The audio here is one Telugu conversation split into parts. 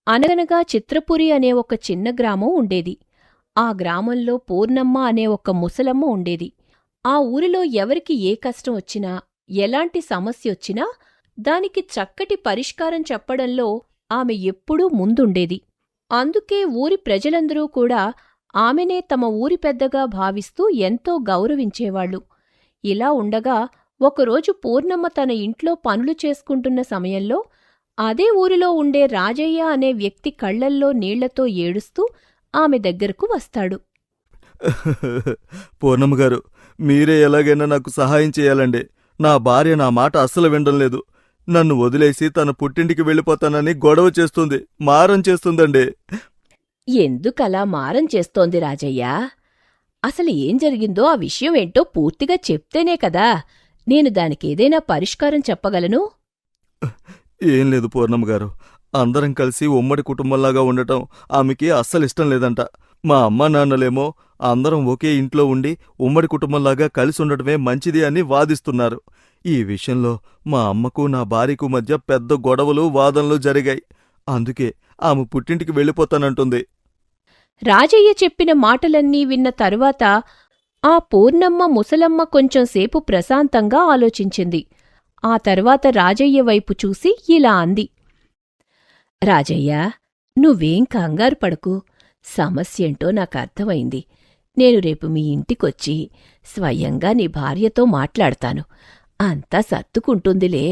అనగనగా చిత్రపురి అనే ఒక చిన్న గ్రామం ఉండేది. ఆ గ్రామంలో పూర్ణమ్మ అనే ఒక ముసలమ్మ ఉండేది. ఆ ఊరిలో ఎవరికి ఏ కష్టం వచ్చినా, ఎలాంటి సమస్యొచ్చినా దానికి చక్కటి పరిష్కారం చెప్పడంలో ఆమె ఎప్పుడూ ముందుండేది. అందుకే ఊరి ప్రజలందరూ కూడా ఆమెనే తమ ఊరి పెద్దగా భావిస్తూ ఎంతో గౌరవించేవాళ్లు. ఇలా ఉండగా ఒకరోజు పూర్ణమ్మ తన ఇంట్లో పనులు చేసుకుంటున్న సమయంలో అదే ఊరిలో ఉండే రాజయ్య అనే వ్యక్తి కళ్లల్లో నీళ్లతో ఏడుస్తూ ఆమె దగ్గరకు వస్తాడు. పూర్ణమ్మగారు, మీరే ఎలాగైనా నాకు సహాయం చేయాలండి. నా భార్య నా మాట అస్సలు వినడం లేదు. నన్ను వదిలేసి తన పుట్టింటికి వెళ్ళిపోతానని గొడవ చేస్తుంది, మారం చేస్తుందండి. ఎందుకలా మారం చేస్తోంది రాజయ్యా? అసలు ఏం జరిగిందో ఆ విషయమేంటో పూర్తిగా చెప్తేనే కదా నేను దానికేదైనా పరిష్కారం చెప్పగలను. ఏం లేదు పూర్ణమ్మగారు, అందరం కలిసి ఉమ్మడి కుటుంబంలాగా ఉండటం ఆమెకి అస్సలిష్టం లేదంట. మా అమ్మా నాన్నలేమో అందరం ఒకే ఇంట్లో ఉండి ఉమ్మడి కుటుంబంలాగా కలిసి ఉండటమే మంచిది అని వాదిస్తున్నారు. ఈ విషయంలో మా అమ్మకు నా భార్యకు మధ్య పెద్ద గొడవలు వాదనలు జరిగాయి. అందుకే ఆమె పుట్టింటికి వెళ్ళిపోతానంటుంది. రాజయ్య చెప్పిన మాటలన్నీ విన్న తరువాత ఆ పూర్ణమ్మ ముసలమ్మ కొంచెంసేపు ప్రశాంతంగా ఆలోచించింది. ఆ తర్వాత రాజయ్య వైపు చూసి ఇలా అంది. రాజయ్యా, నువ్వేం కంగారు పడకు. సమస్యేంటో నాకర్థమైంది. నేను రేపు మీ ఇంటికొచ్చి స్వయంగా నీ భార్యతో మాట్లాడతాను. అంతా సర్దుకుంటుందిలే.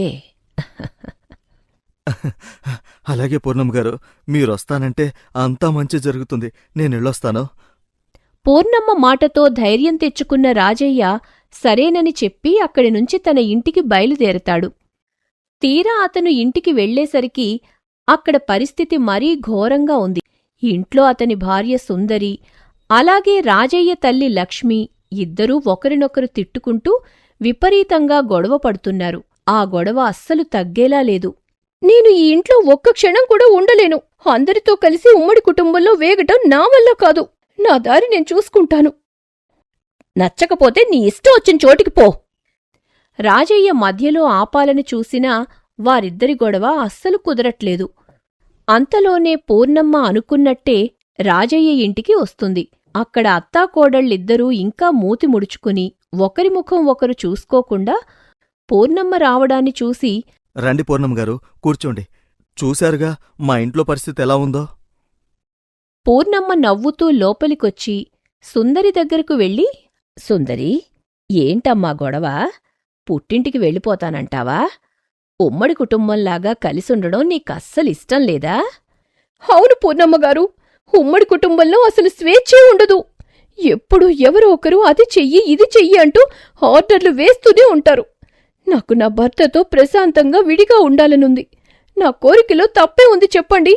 అలాగే పూర్ణమ్మగారు, మీరొస్తానంటే అంతా మంచి జరుగుతుంది. నేనెళ్ళొస్తాను. పూర్ణమ్మ మాటతో ధైర్యం తెచ్చుకున్న రాజయ్య సరేనని చెప్పి అక్కడినుంచి తన ఇంటికి బయలుదేరతాడు. తీరా అతను ఇంటికి వెళ్లేసరికి అక్కడ పరిస్థితి మరీ ఘోరంగా ఉంది. ఇంట్లో అతని భార్య సుందరి, అలాగే రాజయ్య తల్లి లక్ష్మి ఇద్దరూ ఒకరినొకరు తిట్టుకుంటూ విపరీతంగా గొడవ పడుతున్నారు. ఆ గొడవ అస్సలు తగ్గేలా లేదు. నేను ఈ ఇంట్లో ఒక్క క్షణం కూడా ఉండలేను. అందరితో కలిసి ఉమ్మడి కుటుంబంలో వేగటం నా వల్ల కాదు. నా దారి నేను చూసుకుంటాను. నచ్చకపోతే నీ ఇష్టం వచ్చిన చోటికి పో. రాజయ్య మధ్యలో ఆపాలని చూసినా వారిద్దరి గొడవ అస్సలు కుదరట్లేదు. అంతలోనే పూర్ణమ్మ అనుకున్నట్టే రాజయ్య ఇంటికి వస్తుంది. అక్కడ అత్తాకోడళ్ళిద్దరూ ఇంకా మూతి ముడుచుకుని ఒకరి ముఖం ఒకరు చూసుకోకుండా పూర్ణమ్మ రావడాన్ని చూసి, రండి పూర్ణమ్మగారు, కూర్చోండి. చూశారుగా మా ఇంట్లో పరిస్థితి ఎలా ఉందో. పూర్ణమ్మ నవ్వుతూ లోపలికొచ్చి సుందరి దగ్గరకు వెళ్ళి, సుందరి, ఏంటమ్మా గొడవ? పుట్టింటికి వెళ్ళిపోతానంటావా? ఉమ్మడి కుటుంబంలాగా కలిసుండడం నీకస్సలిష్టం లేదా? అవును పూర్ణమ్మగారు, ఉమ్మడి కుటుంబంలో అసలు స్వేచ్ఛే ఉండదు. ఎప్పుడూ ఎవరో ఒకరు అది చెయ్యి ఇది చెయ్యి అంటూ ఆర్డర్లు వేస్తూనే ఉంటారు. నాకు నా భర్తతో ప్రశాంతంగా విడిగా ఉండాలనుంది. నా కోరికలో తప్పే ఉంది చెప్పండి.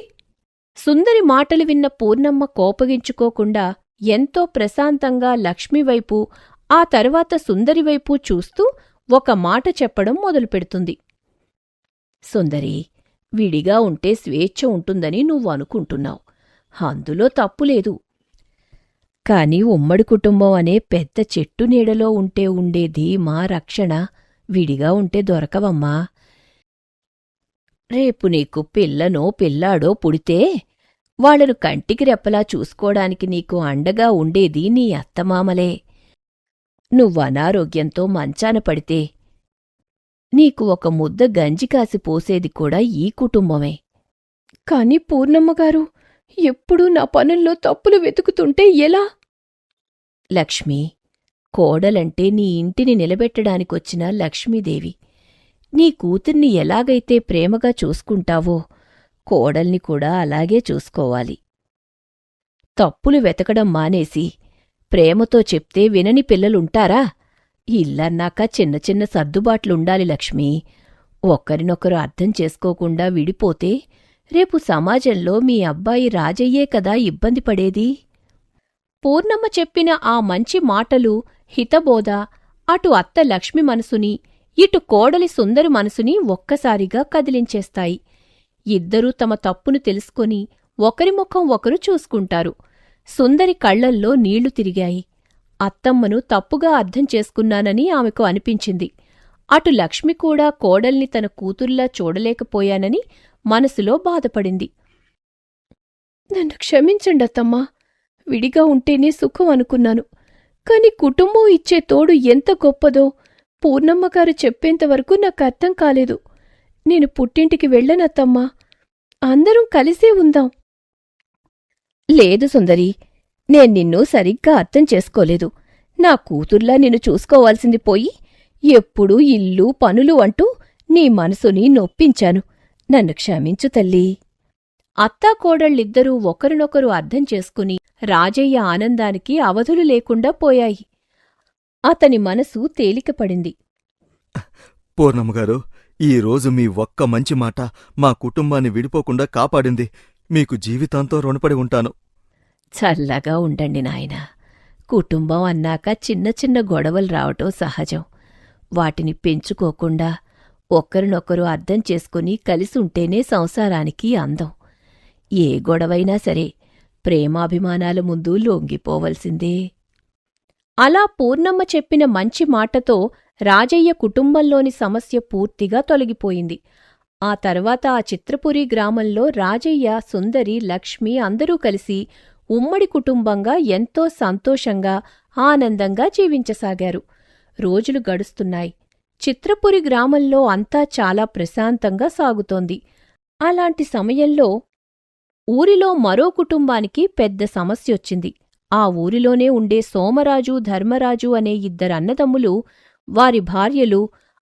సుందరి మాటలు విన్న పూర్ణమ్మ కోపగించుకోకుండా ఎంతో ప్రశాంతంగా లక్ష్మివైపు, ఆ తర్వాత సుందరివైపు చూస్తూ ఒక మాట చెప్పడం మొదలుపెడుతుంది. సుందరి, విడిగా ఉంటే స్వేచ్ఛ ఉంటుందని నువ్వనుకుంటున్నావు. అందులో తప్పులేదు. కాని ఉమ్మడి కుటుంబం అనే పెద్ద చెట్టు నీడలో ఉంటే ఉండే ధీమా, రక్షణ విడిగా ఉంటే దొరకవమ్మా. రేపు నీకు పిల్లనో పిల్లాడో పుడితే వాళ్లను కంటికి రెప్పలా చూసుకోడానికి నీకు అండగా ఉండేది నీ అత్తమామలే. నువ్వనారోగ్యంతో మంచాన పడితే నీకు ఒక ముద్ద గంజి కాసి పోసేది కూడా ఈ కుటుంబమే. కాని పూర్ణమ్మగారు, ఎప్పుడూ నా పనుల్లో తప్పులు వెతుకుతుంటే ఎలా? లక్ష్మి, కోడలంటే నీ ఇంటిని నిలబెట్టడానికొచ్చిన లక్ష్మీదేవి. నీ కూతుర్ని ఎలాగైతే ప్రేమగా చూసుకుంటావో కోడల్ని కూడా అలాగే చూసుకోవాలి. తప్పులు వెతకడం మానేసి ప్రేమతో చెప్తే వినని పిల్లలుంటారా? ఇల్లన్నాక చిన్న చిన్న సర్దుబాట్లుండాలి లక్ష్మీ. ఒకరినొకరు అర్థం చేసుకోకుండా విడిపోతే రేపు సమాజంలో మీ అబ్బాయి రాజయ్యే కదా ఇబ్బంది పడేది. పూర్ణమ్మ చెప్పిన ఆ మంచి మాటలు హితబోధ అటు అత్త లక్ష్మి మనసుని, ఇటు కోడలి సుందరి మనసుని ఒక్కసారిగా కదిలించేస్తాయి. ఇద్దరూ తమ తప్పును తెలుసుకొని ఒకరి ముఖం ఒకరు చూసుకుంటారు. సుందరి కళ్లల్లో నీళ్లు తిరిగాయి. అత్తమ్మను తప్పుగా అర్థం చేసుకున్నానని ఆమెకు అనిపించింది. అటు లక్ష్మి కూడా కోడల్ని తన కూతుర్లా చూడలేకపోయానని మనసులో బాధపడింది. నన్ను క్షమించండి అత్తమ్మా. విడిగా ఉంటేనే సుఖం అనుకున్నాను. కాని కుటుంబం ఇచ్చే తోడు ఎంత గొప్పదో పూర్ణమ్మగారు చెప్పేంతవరకు నాకు అర్థం కాలేదు. నేను పుట్టింటికి వెళ్ళనత్తమ్మా. అందరం కలిసే ఉందాం. లేదు సుందరి, నేను నిన్ను సరిగ్గా అర్థం చేసుకోలేదు. నా కూతుర్లా నిన్ను చూసుకోవాల్సింది పోయి ఎప్పుడూ ఇల్లు పనులు అంటూ నీ మనసుని నొప్పించాను. నన్ను క్షమించు తల్లీ. అత్తాకోడళ్ళిద్దరూ ఒకరినొకరు అర్థం చేసుకుని రాజయ్య ఆనందానికి అవధులు లేకుండా పోయాయి. అతని మనసు తేలికపడింది. పూర్ణమ్మగారు, ఈరోజు మీ ఒక్క మంచి మాట మా కుటుంబాన్ని విడిపోకుండా కాపాడింది. మీకు జీవితాంతం రుణపడి ఉంటాను. చల్లగా ఉండండి నాయనా. కుటుంబం అన్నాక చిన్న చిన్న గొడవలు రావటం సహజం. వాటిని పెంచుకోకుండా ఒకరినొకరు అర్థం చేసుకుని కలిసుంటేనే సంసారానికి అందం. ఏ గొడవైనా సరే ప్రేమాభిమానాల ముందు లొంగిపోవలసిందే. అలా పూర్ణమ్మ చెప్పిన మంచి మాటతో రాజయ్య కుటుంబంలోని సమస్య పూర్తిగా తొలగిపోయింది. ఆ తర్వాత ఆ చిత్రపురి గ్రామంలో రాజయ్య, సుందరి, లక్ష్మి అందరూ కలిసి ఉమ్మడి కుటుంబంగా ఎంతో సంతోషంగా ఆనందంగా జీవించసాగారు. రోజులు గడుస్తున్నాయి. చిత్రపురి గ్రామంలో అంతా చాలా ప్రశాంతంగా సాగుతోంది. అలాంటి సమయంలో ఊరిలో మరో కుటుంబానికి పెద్ద సమస్యొచ్చింది. ఆ ఊరిలోనే ఉండే సోమరాజు, ధర్మరాజు అనే ఇద్దరన్నదమ్ములు, వారి భార్యలు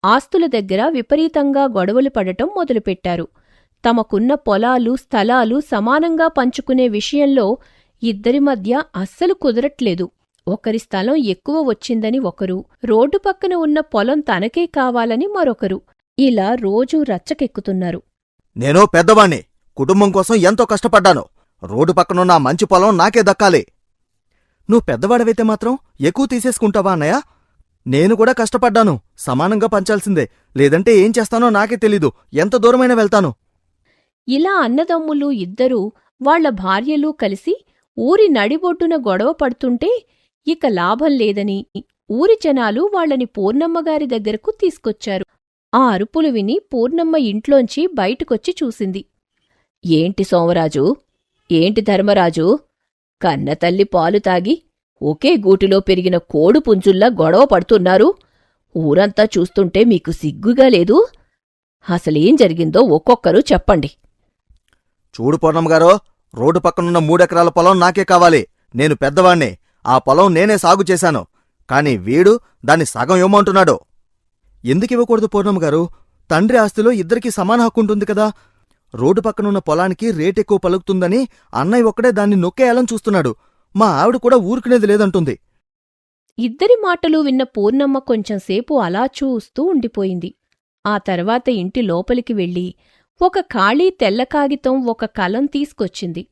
ఆస్తుల దగ్గర విపరీతంగా గొడవలు పడటం మొదలుపెట్టారు. తమకున్న పొలాలు, స్థలాలు సమానంగా పంచుకునే విషయంలో ఇద్దరి మధ్య అస్సలు కుదరట్లేదు. ఒకరి స్థలం ఎక్కువ వచ్చిందని ఒకరు, రోడ్డు పక్కన ఉన్న పొలం తనకే కావాలని మరొకరు. ఇలా రోజూ రచ్చకెక్కుతున్నారు. నేనో పెద్దవాణ్ణి, కుటుంబం కోసం ఎంతో కష్టపడ్డాను. రోడ్డు పక్కనున్న ఆ మంచి పొలం నాకే దక్కాలి. నువ్వు పెద్దవాడవైతే మాత్రం ఎక్కువ తీసేసుకుంటావా అన్నయ్య? నేను కూడా కష్టపడ్డాను, సమానంగా పంచాల్సిందే. లేదంటే ఏం చేస్తానో నాకే తెలీదు. ఎంత దూరమైనా వెళ్తాను. ఇలా అన్నదమ్ములు ఇద్దరూ వాళ్ల భార్యలు కలిసి ఊరి నడిబొడ్డున గొడవ పడుతుంటే ఇక లాభం లేదని ఊరి జనాలు వాళ్లని పూర్ణమ్మగారి దగ్గరకు తీసుకొచ్చారు. ఆ అరుపులు విని పూర్ణమ్మ ఇంట్లోంచి బయటకొచ్చి చూసింది. ఏంటి సోమరాజు, ఏంటి ధర్మరాజు, కన్నతల్లి పాలు తాగి ఒకే గూటిలో పెరిగిన కోడు పుంజుల్లా గొడవ పడుతున్నారు? ఊరంతా చూస్తుంటే మీకు సిగ్గుగా లేదు? అసలేం జరిగిందో ఒక్కొక్కరు చెప్పండి. చూడు పూర్ణమ్మగారో, రోడ్డు పక్కనున్న 3 ఎకరాల పొలం నాకే కావాలి. నేను పెద్దవాణ్ణి, ఆ పొలం నేనే సాగు చేశాను. కాని వీడు దాన్ని సగం ఇవ్వమంటున్నాడు. ఎందుకివ్వకూడదు పూర్ణమ్మగారు? తండ్రి ఆస్తిలో ఇద్దరికీ సమాన హక్కుంటుంది కదా. రోడ్డు పక్కనున్న పొలానికి రేటెక్కువ పలుకుతుందని అన్నయ్య ఒక్కడే దాన్ని నొక్కేయాలని చూస్తున్నాడు. మా ఆవిడ కూడా ఊరుకునేది లేదంటుంది. ఇద్దరి మాటలు విన్న పూర్ణమ్మ కొంచెంసేపు అలా చూస్తూ ఉండిపోయింది. ఆ తర్వాత ఇంటి లోపలికి వెళ్ళి ఒక ఖాళీ తెల్ల కాగితం, ఒక కలం తీసుకొచ్చింది.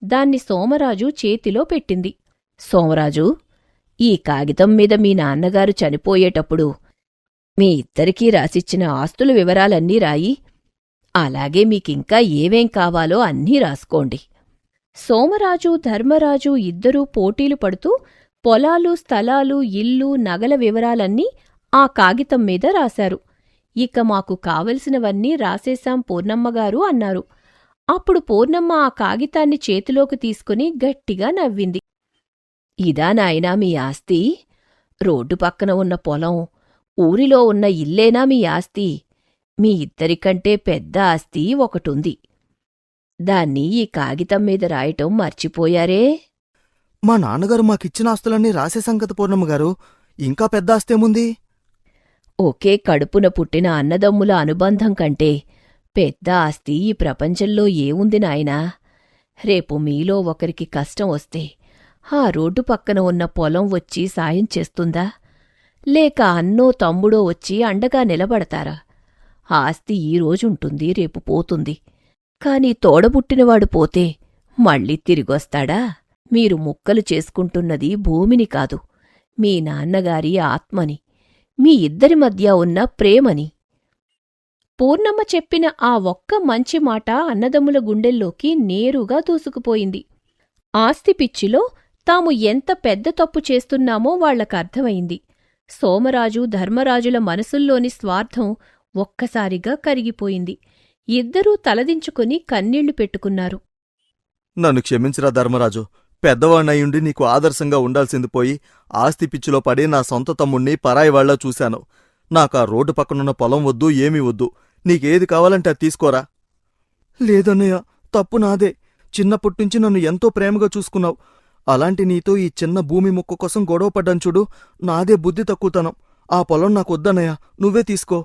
దాన్ని సోమరాజు చేతిలో పెట్టింది. సోమరాజు, ఈ కాగితం మీద మీ నాన్నగారు చనిపోయేటప్పుడు మీ ఇద్దరికీ రాసిచ్చిన ఆస్తుల వివరాలన్నీ రాయి. అలాగే మీకింకా ఏవేం కావాలో అన్నీ రాసుకోండి. సోమరాజు, ధర్మరాజు ఇద్దరూ పోటీలు పడుతూ పొలాలు, స్థలాలు, ఇల్లు, నగల వివరాలన్నీ ఆ కాగితం మీద రాశారు. ఇక మాకు కావలసినవన్నీ రాసేశాం పూర్ణమ్మగారు అన్నారు. అప్పుడు పూర్ణమ్మ ఆ కాగితాన్ని చేతిలోకి తీసుకుని గట్టిగా నవ్వింది. ఇదా నాయనా మీ ఆస్తి? రోడ్డు పక్కన ఉన్న పొలం, ఊరిలో ఉన్న ఇల్లేనా మీ ఆస్తి? మీ ఇద్దరికంటే పెద్ద ఆస్తి ఒకటుంది. దాన్ని ఈ కాగితం మీద రాయటం మర్చిపోయారే? మా నాన్నగారు మాకిచ్చిన ఆస్తులన్నీ రాసేశాం కదా పూర్ణమ్మగారు. ఇంకా పెద్ద ఆస్తేముంది? ఒకే కడుపున పుట్టిన అన్నదమ్ముల అనుబంధం కంటే పెద్ద ఆస్తి ఈ ప్రపంచంలో ఏముంది నాయనా? రేపు మీలో ఒకరికి కష్టం వస్తే ఆ రోడ్డు పక్కన ఉన్న పొలం వచ్చి సాయం చేస్తుందా? లేక అన్నో తమ్ముడో వచ్చి అండగా నిలబడతారా? ఆస్తి ఈరోజుంటుంది, రేపు పోతుంది. కాని తోడబుట్టినవాడు పోతే మళ్ళీ తిరిగొస్తాడా? మీరు ముక్కలు చేసుకుంటున్నది భూమిని కాదు, మీ నాన్నగారి ఆత్మని, మీ ఇద్దరి మధ్య ఉన్న ప్రేమని. పూర్ణమ్మ చెప్పిన ఆ ఒక్క మంచి మాట అన్నదమ్ముల గుండెల్లోకి నేరుగా దూసుకుపోయింది. ఆస్తి పిచ్చిలో తాము ఎంత పెద్ద తప్పు చేస్తున్నామో వాళ్లకర్థమైంది. సోమరాజు, ధర్మరాజుల మనసుల్లోని స్వార్థం ఒక్కసారిగా కరిగిపోయింది. ఇద్దరూ తలదించుకుని కన్నీళ్లు పెట్టుకున్నారు. నన్ను క్షమించరా ధర్మరాజు. పెద్దవాణ్ణయ్యుండి నీకు ఆదర్శంగా ఉండాల్సింది పోయి ఆస్తి పిచ్చిలో పడి నా సొంత తమ్ముణ్ణి పరాయివాళ్ల చూశాను. నాకా రోడ్డు పక్కనున్న పొలం వద్దు, ఏమీ వద్దు. నీకేది కావాలంటే అది తీసుకోరా. లేదన్నయ్య, తప్పు నాదే. చిన్నప్పటినుంచి నన్ను ఎంతో ప్రేమగా చూసుకున్నావు. అలాంటి నీతో ఈ చిన్న భూమి ముక్క కోసం గొడవపడ్డాను చూడు, నాదే బుద్ధి తక్కువతనం. ఆ పొలం నాకొద్దన్నయ్య, నువ్వే తీసుకో.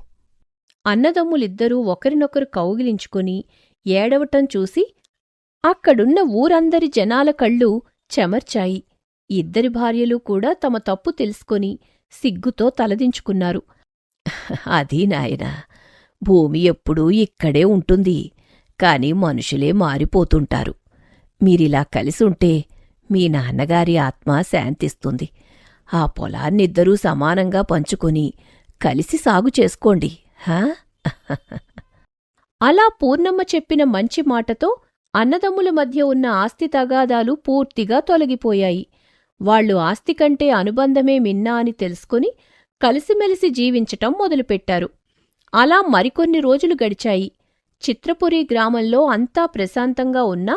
అన్నదమ్ములిద్దరూ ఒకరినొకరు కౌగిలించుకుని ఏడవటం చూసి అక్కడున్న ఊరందరి జనాల కళ్ళు చెమర్చాయి. ఇద్దరి భార్యలు కూడా తమ తప్పు తెలుసుకొని సిగ్గుతో తలదించుకున్నారు. అదీ నాయనా, భూమి ఎప్పుడూ ఇక్కడే ఉంటుంది, కాని మనుషులే మారిపోతుంటారు. మీరిలా కలిసుంటే మీ నాన్నగారి ఆత్మ శాంతిస్తుంది. ఆ పొలాన్నిద్దరూ సమానంగా పంచుకొని కలిసి సాగు చేసుకోండి, హా? అలా పూర్ణమ్మ చెప్పిన మంచి మాటతో అన్నదమ్ముల మధ్య ఉన్న ఆస్తి తగాదాలు పూర్తిగా తొలగిపోయాయి. వాళ్లు ఆస్తి కంటే అనుబంధమే మిన్నా అని తెలుసుకుని కలిసిమెలిసి జీవించటం మొదలుపెట్టారు. అలా మరికొన్ని రోజులు గడిచాయి. చిత్రపురి గ్రామంలో అంతా ప్రశాంతంగా ఉన్నా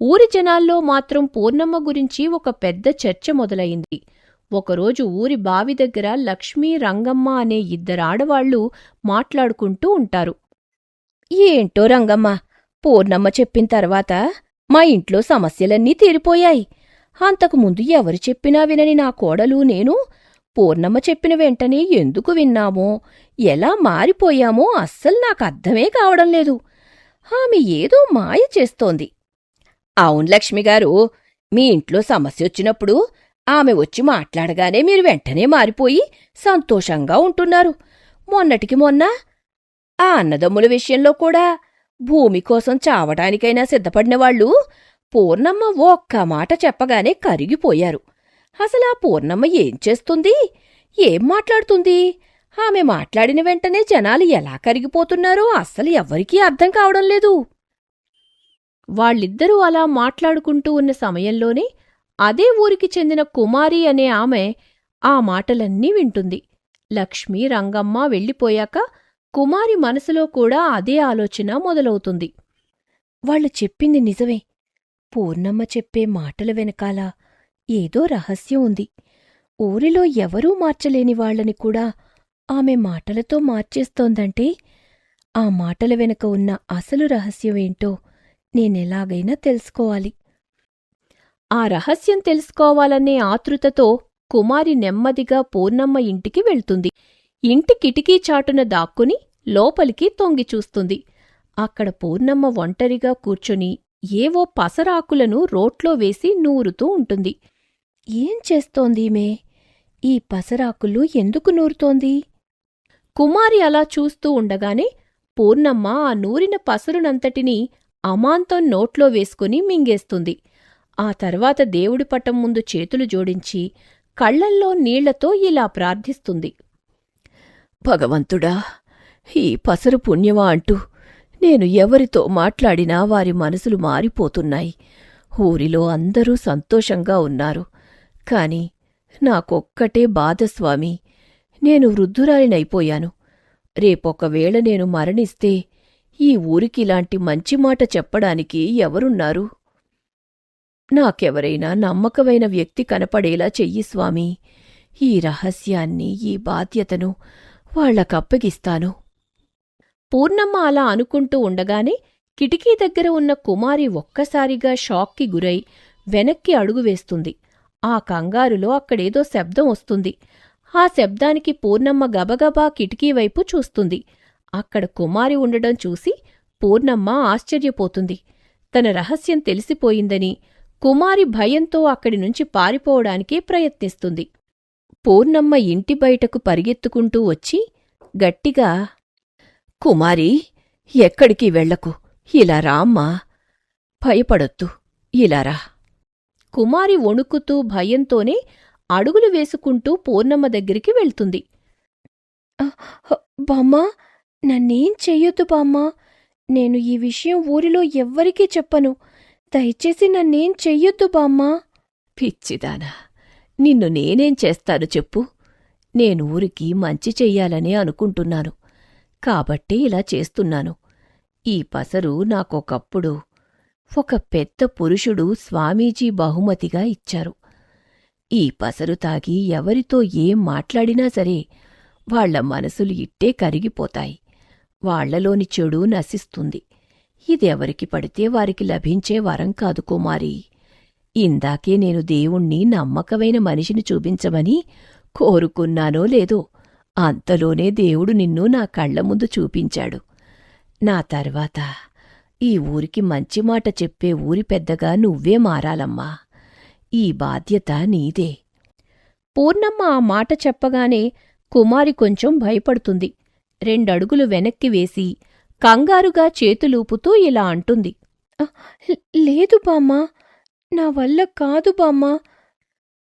ఊరి జనాల్లో మాత్రం పూర్ణమ్మ గురించి ఒక పెద్ద చర్చ మొదలయింది. ఒకరోజు ఊరి బావి దగ్గర లక్ష్మీ, రంగమ్మ అనే ఇద్దరాడవాళ్లు మాట్లాడుకుంటూ ఉంటారు. ఏంటో రంగమ్మ, పూర్ణమ్మ చెప్పిన తర్వాత మా ఇంట్లో సమస్యలన్నీ తీరిపోయాయి. అంతకుముందు ఎవరు చెప్పినా వినని నా కోడలు నేను పూర్ణమ్మ చెప్పిన వెంటనే ఎందుకు విన్నామో, ఎలా మారిపోయామో అస్సలు నాకర్థమే కావడం లేదు. ఆమె ఏదో మాయ చేస్తోంది. అవును లక్ష్మిగారు, మీ ఇంట్లో సమస్యొచ్చినప్పుడు ఆమె వచ్చి మాట్లాడగానే మీరు వెంటనే మారిపోయి సంతోషంగా ఉంటున్నారు. మొన్నటికి మొన్న ఆ అన్నదమ్ముల విషయంలో కూడా భూమి కోసం చావటానికైనా సిద్ధపడినవాళ్లు పూర్ణమ్మ ఒక్క మాట చెప్పగానే కరిగిపోయారు. అసలా పూర్ణమ్మ ఏం చేస్తుంది, ఏం మాట్లాడుతుంది? ఆమె మాట్లాడిన వెంటనే జనాలు ఎలా కరిగిపోతున్నారో అస్సలు ఎవ్వరికీ అర్థం కావడం లేదు. వాళ్ళిద్దరూ అలా మాట్లాడుకుంటూ ఉన్న సమయంలోనే అదే ఊరికి చెందిన కుమారి అనే ఆమె ఆ మాటలన్నీ వింటుంది. లక్ష్మి, రంగమ్మ వెళ్ళిపోయాక కుమారి మనసులో కూడా అదే ఆలోచన మొదలవుతుంది. వాళ్ళు చెప్పింది నిజమే. పూర్ణమ్మ చెప్పే మాటల వెనకాల ఏదో రహస్యం ఉంది. ఊరిలో ఎవరూ మార్చలేని వాళ్లని కూడా ఆమె మాటలతో మార్చేస్తోందంటే ఆ మాటల వెనుక ఉన్న అసలు రహస్యమేంటో నేనెలాగైనా తెలుసుకోవాలి. ఆ రహస్యం తెలుసుకోవాలనే ఆతృతతో కుమారి నెమ్మదిగా పూర్ణమ్మ ఇంటికి వెళ్తుంది. ఇంటి కిటికీ చాటున దాక్కుని లోపలికి తొంగి చూస్తుంది. అక్కడ పూర్ణమ్మ ఒంటరిగా కూర్చొని ఏవో పసరాకులను రోట్లో వేసి నూరుతూ ఉంటుంది. ఏం చేస్తోందీమే? ఈ పసరాకులు ఎందుకు నూరుతోంది? కుమారి అలా చూస్తూ ఉండగానే పూర్ణమ్మ ఆ నూరిన పసరునంతటినీ అమాంతం నోట్లో వేసుకుని మింగేస్తుంది. ఆ తర్వాత దేవుడి పటం ముందు చేతులు జోడించి కళ్లల్లో నీళ్లతో ఇలా ప్రార్థిస్తుంది. భగవంతుడా, ఈ పసరు పుణ్యమా అంటూ నేను ఎవరితో మాట్లాడినా వారి మనసులు మారిపోతున్నాయి. ఊరిలో అందరూ సంతోషంగా ఉన్నారు. కాని నాకొక్కటే బాధ స్వామి. నేను వృద్ధురాలినైపోయాను. రేపొకవేళ నేను మరణిస్తే ఈ ఊరికిలాంటి మంచి మాట చెప్పడానికి ఎవరున్నారు? నాకెవరైనా నమ్మకమైన వ్యక్తి కనపడేలా చెయ్యి స్వామి. ఈ రహస్యాన్ని, ఈ బాధ్యతను వాళ్లకప్పగిస్తాను. పూర్ణమ్మ అలా అనుకుంటూ ఉండగానే కిటికీ దగ్గర ఉన్న కుమారి ఒక్కసారిగా షాక్కి గురై వెనక్కి అడుగు వేస్తుంది. ఆ కంగారులో అక్కడేదో శబ్దం వస్తుంది. ఆ శబ్దానికి పూర్ణమ్మ గబగబా కిటికీవైపు చూస్తుంది. అక్కడ కుమారి ఉండడం చూసి పూర్ణమ్మ ఆశ్చర్యపోతుంది. తన రహస్యం తెలిసిపోయిందని కుమారి భయంతో అక్కడి నుంచి పారిపోవడానికే ప్రయత్నిస్తుంది. పూర్ణమ్మ ఇంటి బయటకు పరిగెత్తుకుంటూ వచ్చి గట్టిగా, కుమారీ, ఎక్కడికి వెళ్లకు, ఇలా రామ్మా, భయపడొద్దు, ఇలారా. కుమారి వణుకుతూ భయంతోనే అడుగులు వేసుకుంటూ పూర్ణమ్మ దగ్గరికి వెళ్తుంది. బామ్మా, నన్నేం చెయ్యొద్దు బామ్మా. నేను ఈ విషయం ఊరిలో ఎవ్వరికీ చెప్పను. దయచేసి నన్నేం చెయ్యొద్దు బామ్మా. పిచ్చిదానా, నిన్ను నేనేం చేస్తాను చెప్పు? నేనూరికి మంచి చెయ్యాలనే అనుకుంటున్నాను. కాబట్టే ఇలా చేస్తున్నాను. ఈ పసరు నాకొకప్పుడు ఒక పెద్ద పురుషుడు స్వామీజీ బహుమతిగా ఇచ్చారు. ఈ పసరు తాగి ఎవరితో ఏం మాట్లాడినా సరే వాళ్ల మనసులు ఇట్టే కరిగిపోతాయి. వాళ్లలోని చెడు నశిస్తుంది. ఇదెవరికి పడితే వారికి లభించే వరం కాదు కుమారి. ఇందాకే నేను దేవుణ్ణి నమ్మకమైన మనిషిని చూపించమని కోరుకున్నానో లేదో అంతలోనే దేవుడు నిన్ను నా కళ్ల ముందు చూపించాడు. నా తర్వాత ఈ ఊరికి మంచి మాట చెప్పే ఊరి పెద్దగా నువ్వే మారాలమ్మా. ఈ బాధ్యత నీదే. పూర్ణమ్మ ఆ మాట చెప్పగానే కుమారి కొంచెం భయపడుతుంది. 2 అడుగులు వెనక్కి వేసి కంగారుగా చేతులూపుతూ ఇలా అంటుంది. లేదు బామ్మా, నా వల్ల కాదు బామ్మా.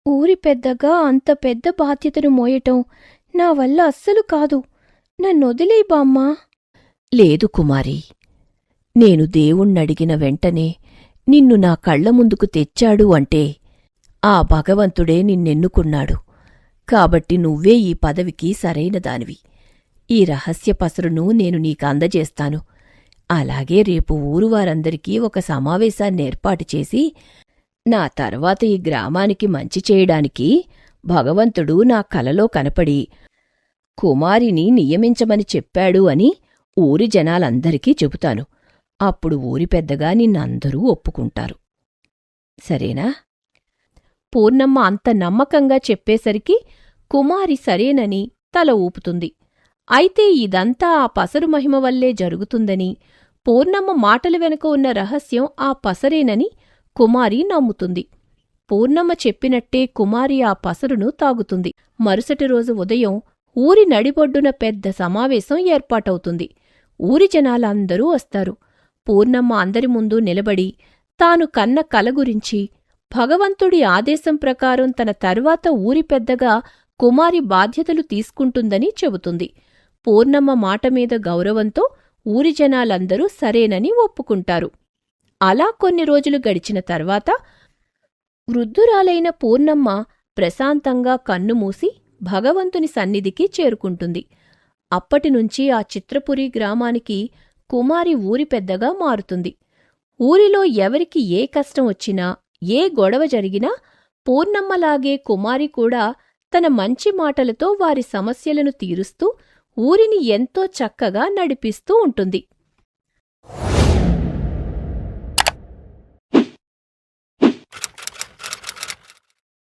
ఊరి పెద్దగా అంత పెద్ద బాధ్యతను మోయటం నా వల్ల అస్సలు కాదు. నన్నొదిలేయ్ బామ్మా. లేదు కుమారి, నేను దేవుణ్ణడిగిన వెంటనే నిన్ను నా కళ్ల ముందుకు తెచ్చాడు అంటే ఆ భగవంతుడే నిన్నెన్నుకున్నాడు. కాబట్టి నువ్వే ఈ పదవికి సరైన దానివి. ఈ రహస్య పసరును నేను నీకందజేస్తాను. అలాగే రేపు ఊరువారందరికీ ఒక సమావేశాన్నేర్పాటు చేసి నా తర్వాత ఈ గ్రామానికి మంచి చేయడానికి భగవంతుడు నా కలలో కనపడి కుమారిని నియమించమని చెప్పాడు అని ఊరి జనాలందరికీ చెబుతాను. అప్పుడు ఊరి పెద్దగా నిన్నందరూ ఒప్పుకుంటారు. సరేనా? పూర్ణమ్మ అంత నమ్మకంగా చెప్పేసరికి కుమారి సరేనని తల ఊపుతుంది. అయితే ఇదంతా ఆ పసరు మహిమ వల్లే జరుగుతుందని, పూర్ణమ్మ మాటల వెనుక ఉన్న రహస్యం ఆ పసరేనని కుమారి నమ్ముతుంది. పూర్ణమ్మ చెప్పినట్టే కుమారి ఆ పసరును తాగుతుంది. మరుసటి రోజు ఉదయం ఊరి నడిబొడ్డున పెద్ద సమావేశం ఏర్పాటవుతుంది. ఊరి జనాలందరూ వస్తారు. పూర్ణమ్మ అందరి ముందు నిలబడి తాను కన్న కల గురించి, భగవంతుడి ఆదేశం ప్రకారం తన తర్వాత ఊరి పెద్దగా కుమారి బాధ్యతలు తీసుకుంటుందని చెబుతుంది. పూర్ణమ్మ మాటమీద గౌరవంతో ఊరి జనాలందరూ సరేనని ఒప్పుకుంటారు. అలా కొన్ని రోజులు గడిచిన తర్వాత వృద్ధురాలైన పూర్ణమ్మ ప్రశాంతంగా కన్నుమూసి భగవంతుని సన్నిధికి చేరుకుంటుంది. అప్పటినుంచి ఆ చిత్రపురి గ్రామానికి కుమారి ఊరి పెద్దగా మారుతుంది. ఊరిలో ఎవరికి ఏ కష్టం వచ్చినా, ఏ గొడవ జరిగినా పూర్ణమ్మలాగే కుమారి కూడా తన మంచి మాటలతో వారి సమస్యలను తీరుస్తూ ఊరిని ఎంతో చక్కగా నడిపిస్తూ ఉంటుంది.